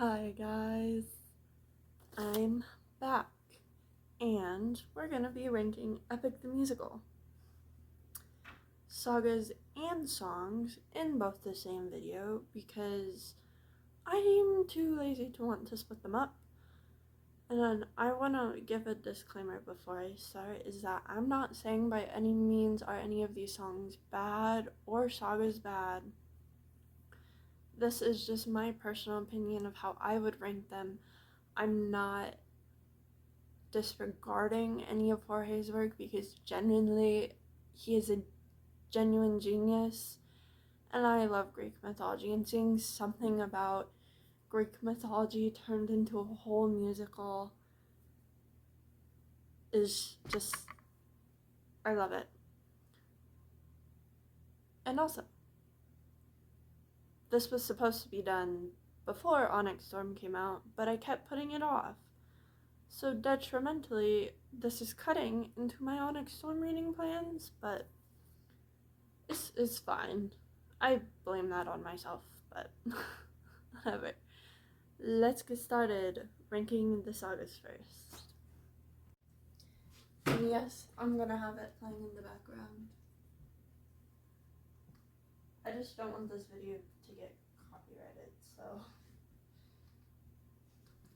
Hi guys, I'm back and we're gonna be ranking Epic the Musical. Sagas and songs in both the same video because I'm too lazy to want to split them up. And then I want to give a disclaimer before I start is that I'm not saying by any means are any of these songs bad or sagas bad. This is just my personal opinion of how I would rank them. I'm not disregarding any of Jorge's work because genuinely he is a genuine genius, and I love Greek mythology, and seeing something about Greek mythology turned into a whole musical is just, I love it. And also, this was supposed to be done before Onyx Storm came out, but I kept putting it off. So detrimentally, this is cutting into my Onyx Storm reading plans, but it's fine. I blame that on myself, but whatever. Let's get started ranking the sagas first. And yes, I'm gonna have it playing in the background. I just don't want this video to get copyrighted, so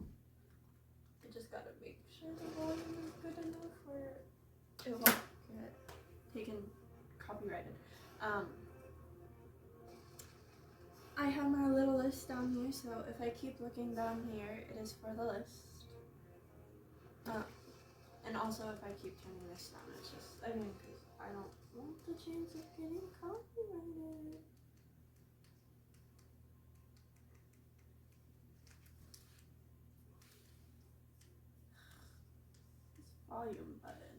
I just gotta make sure the volume is good enough where it won't get taken copyrighted. I have my little list down here, so if I keep looking down here, it is for the list. And also if I keep turning this down, it's just, because I don't want the chance of getting copyrighted. This volume button.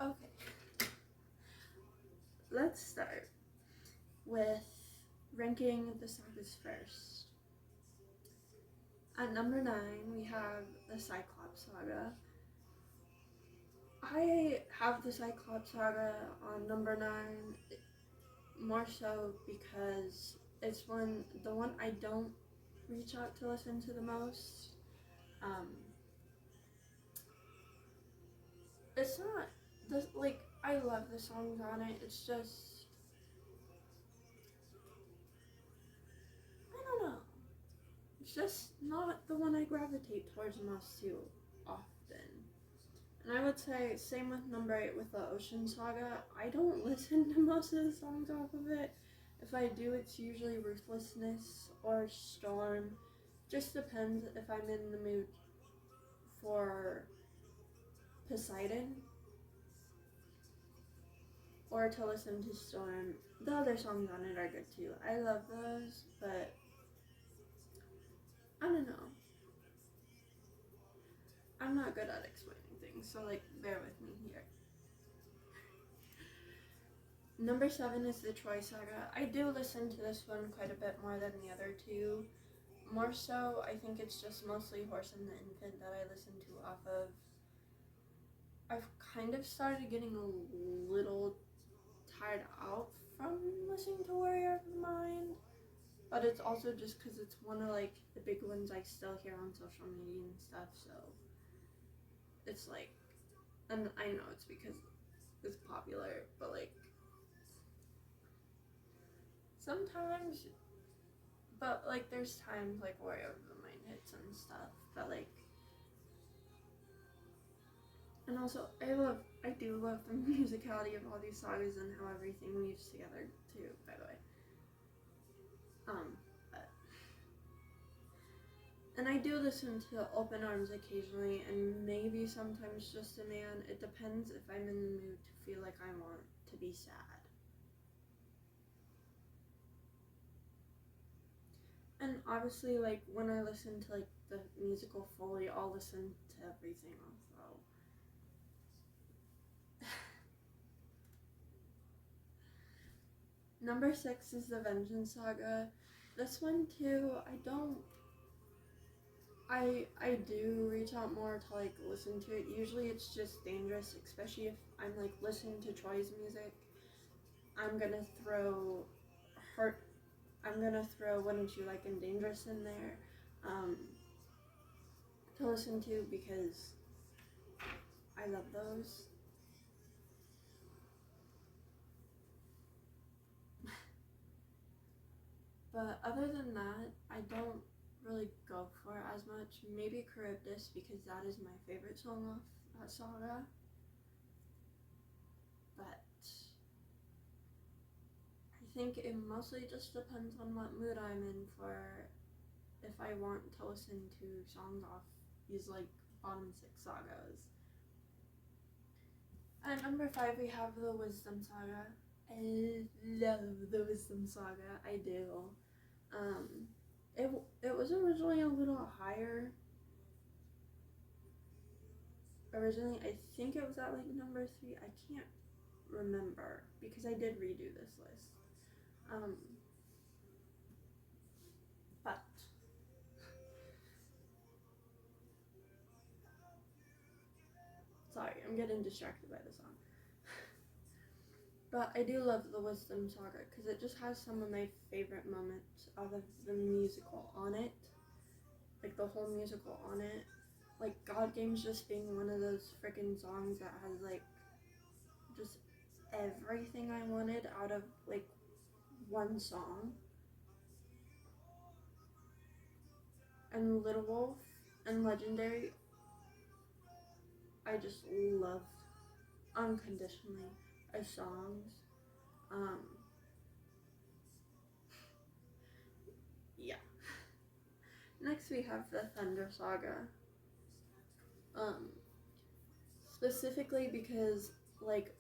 Okay. Let's start with ranking the sagas first. At number 9, we have the Cyclops Saga. I have the Cyclops Saga on number 9 more so because it's the one I don't reach out to listen to the most. It's not this, like, I love the songs on it. It's just, I don't know. It's just not the one I gravitate towards most too often. And I would say same with number 8 with the Ocean Saga. I don't listen to most of the songs off of it. If I do, it's usually Ruthlessness or Storm. Just depends if I'm in the mood for Poseidon or to listen to Storm. The other songs on it are good too. I love those, but I don't know. I'm not good at explaining things, so bear with me here. Number 7 is the Troy Saga. I do listen to this one quite a bit more than the other two. More so, I think it's just mostly Horse and the Infant that I listen to off of. I've kind of started getting a little tired out from listening to Warrior of the Mind, but it's also just because it's one of the big ones I still hear on social media and stuff, so it's and I know it's because it's popular, but sometimes, but there's times Warrior of the Mind hits and stuff, but and also I do love the musicality of all these sagas and how everything weaves together too, by the way. And I do listen to Open Arms occasionally, and maybe sometimes Just a Man. It depends if I'm in the mood to feel like I want to be sad. And obviously, when I listen to the musical fully, I'll listen to everything also. Number 6 is the Vengeance Saga. This one too, I do reach out more to listen to it. Usually it's just dangerous, especially if I'm listening to Troy's music. I'm gonna throw Heart. I'm gonna throw Wouldn't You Like and Dangerous in there um, to listen to because I love those. But other than that, I don't really go for it as much. Maybe Charybdis because that is my favorite song off that saga. But I think it mostly just depends on what mood I'm in for if I want to listen to songs off these like bottom 6 sagas. At number 5 we have the Wisdom Saga. I love the Wisdom Saga. I do. It was originally a little higher. Originally, I think it was at like number 3. I can't remember because I did redo this list. But sorry, I'm getting distracted by the song. But I do love the Wisdom Saga because it just has some of my favorite moments out of the musical on it. Like the whole musical on it. Like God Games just being one of those freaking songs that has like just everything I wanted out of like one song. And Little Wolf and Legendary, I just love unconditionally as songs. Yeah. Next we have the Thunder Saga. Specifically because like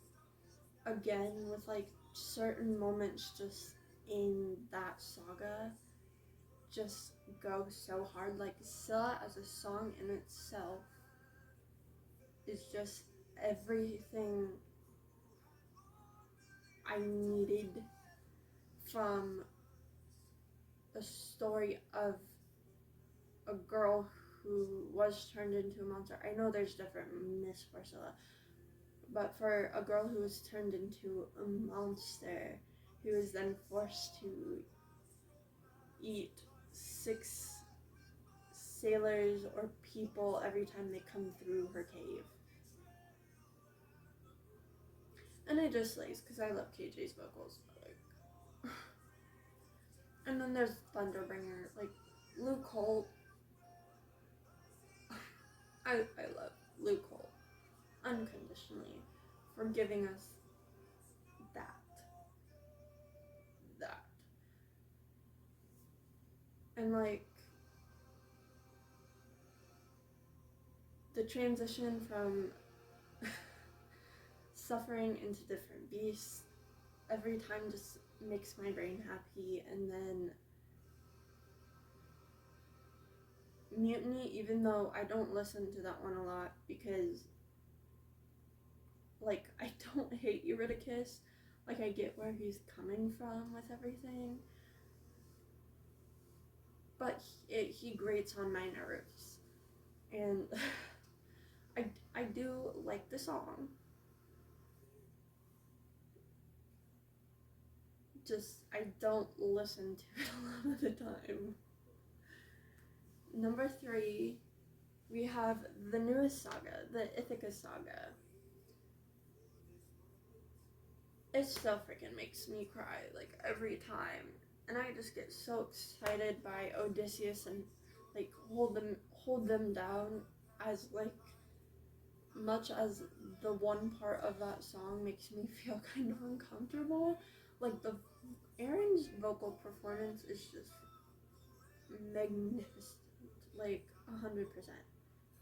again with like certain moments just in that saga just go so hard. Like Scylla as a song in itself is just everything I needed from a story of a girl who was turned into a monster. I know there's different myths for Scylla, but for a girl who was turned into a monster, who was then forced to eat 6 sailors or people every time they come through her cave. And it just slays because I love KJ's vocals. Like, and then there's Thunderbringer, like Luke Holt. I love Luke Holt unconditionally for giving us that. And like the transition from suffering into different beasts every time just makes my brain happy. And then Mutiny, even though I don't listen to that one a lot because like I don't hate Eurydice, like I get where he's coming from with everything, but he grates on my nerves. And I do like the song, just I don't listen to it a lot of the time. Number 3, we have the newest saga, the Ithaca saga. It still freaking makes me cry like every time, and I just get so excited by Odysseus and like hold them down as like much as the one part of that song makes me feel kind of uncomfortable. Like the Aaron's vocal performance is just magnificent, like 100%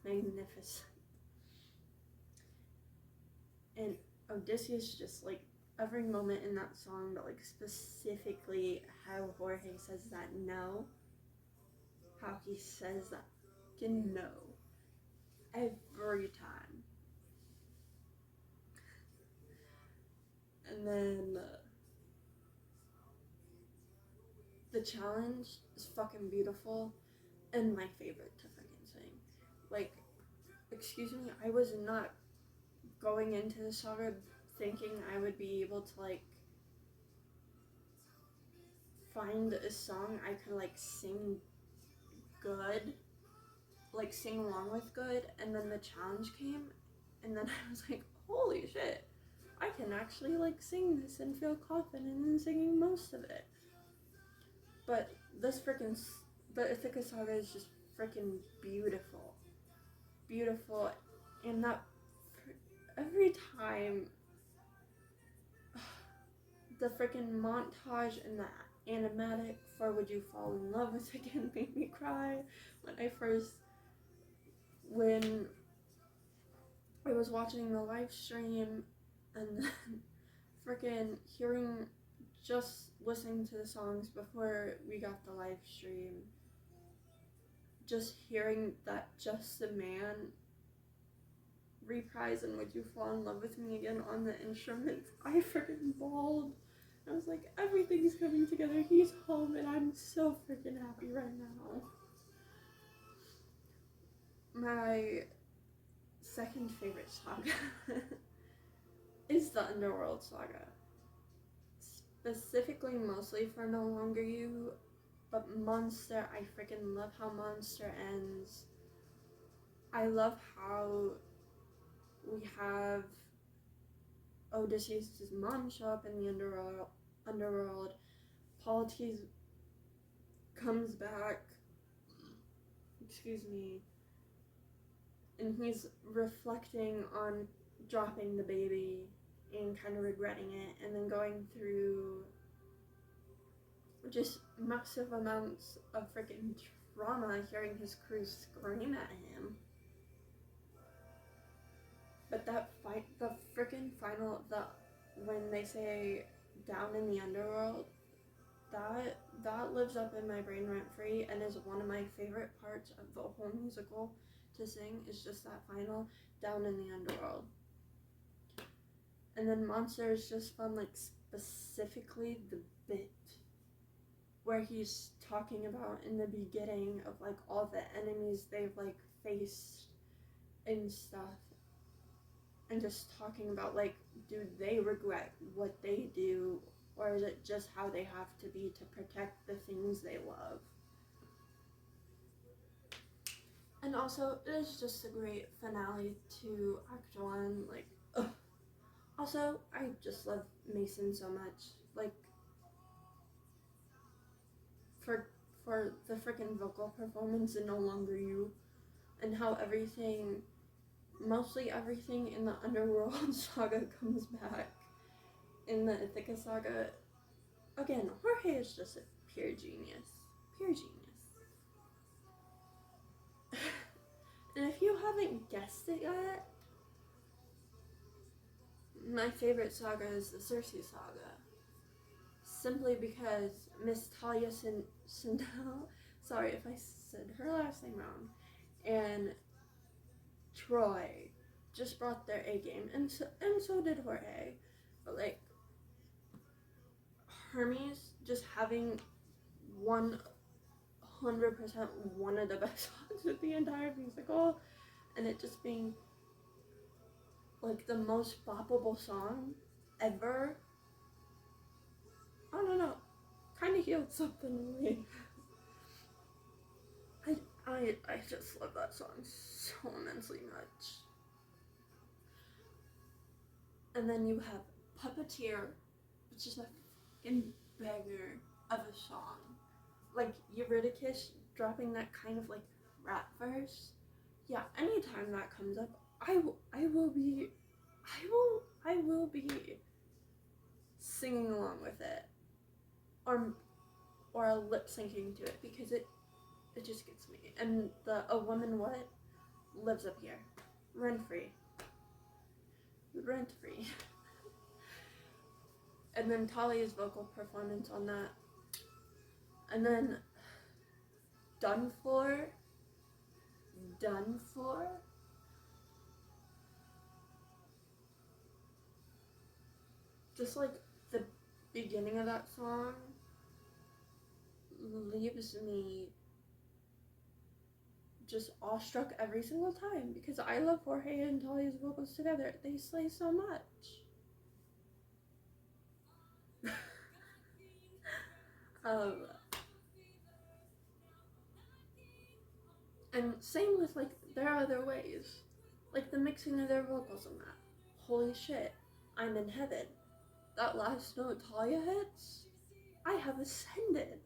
magnificent. And Odysseus just like every moment in that song, but like specifically how Jorge says that no, how he says that fucking no every time. And then the challenge is fucking beautiful and my favorite to freaking sing. Like, excuse me, I was not going into the saga thinking I would be able to like find a song I could like sing good, like sing along with good, and then the challenge came, and then I was like, holy shit, I can actually like sing this and feel confident in singing most of it. But this freaking, the Ithaca Saga is just freaking beautiful. Beautiful, and that every time the freaking montage and the animatic for Would You Fall in Love with Again made me cry when I was watching the live stream, and then freaking listening to the songs before we got the live stream, just hearing that Just a Man reprise and Would You Fall in Love with Me Again on the instruments, I freaking bawled. I was like, everything's coming together. He's home, and I'm so freaking happy right now. My second favorite saga is the Underworld saga. Specifically, mostly for No Longer You, but Monster, I freaking love how Monster ends. I love how we have Odysseus' mom show up in the underworld. Polites comes back, and he's reflecting on dropping the baby and kind of regretting it, and then going through just massive amounts of freaking trauma, hearing his crew scream at him. But the freaking final, when they say down in the underworld, that lives up in my brain rent free, and is one of my favorite parts of the whole musical to sing, is just that final down in the underworld. And then Monster is just fun, like specifically the bit where he's talking about in the beginning of like all the enemies they've like faced and stuff, and just talking about like, do they regret what they do, or is it just how they have to be to protect the things they love? And also, it is just a great finale to Act 1. Like, ugh. Also, I just love Mason so much. Like, for the freaking vocal performance in No Longer You, and how mostly everything in the Underworld saga comes back in the Ithaca saga. Again, Jorge is just a pure genius. Pure genius. And if you haven't guessed it yet, my favorite saga is the Circe saga. Simply because Miss Talia Sindel, sorry if I said her last name wrong, and Troy just brought their A game, and so did Jorge. But like, Hermes just having 100% one of the best songs of the entire musical, and it just being like the most boppable song ever. I don't know, kind of healed something in me. I just love that song so immensely much. And then you have Puppeteer, which is a fucking banger of a song. Like, Eurydice dropping that kind of like rap verse. Yeah, anytime that comes up, I will be singing along with it, or lip syncing to it, because it just gets me. And the A Woman What lives up here, rent free. And then Talia's vocal performance on that, and then Done For. Just like the beginning of that song leaves me just awestruck every single time, because I love Jorge and Talia's vocals together. They slay so much. Um, and same with like there are other ways, like the mixing of their vocals in that. Holy shit, I'm in heaven. That last note Talia hits, I have ascended.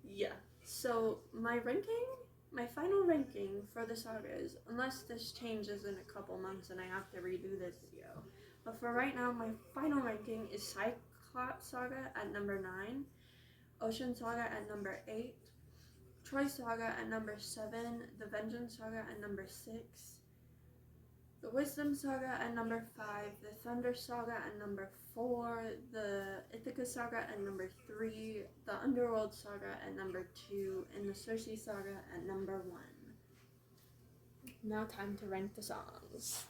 Yeah. So my final ranking for the sagas, unless this changes in a couple months and I have to redo this video, but for right now, my final ranking is Cyclops Saga at number 9, Ocean Saga at number 8, Troy Saga at number 7, The Vengeance Saga at number 6, the Wisdom Saga at number 5, the Thunder Saga at number 4, the Ithaca Saga at number 3, the Underworld Saga at number 2, and the Circe Saga at number 1. Now time to rank the songs.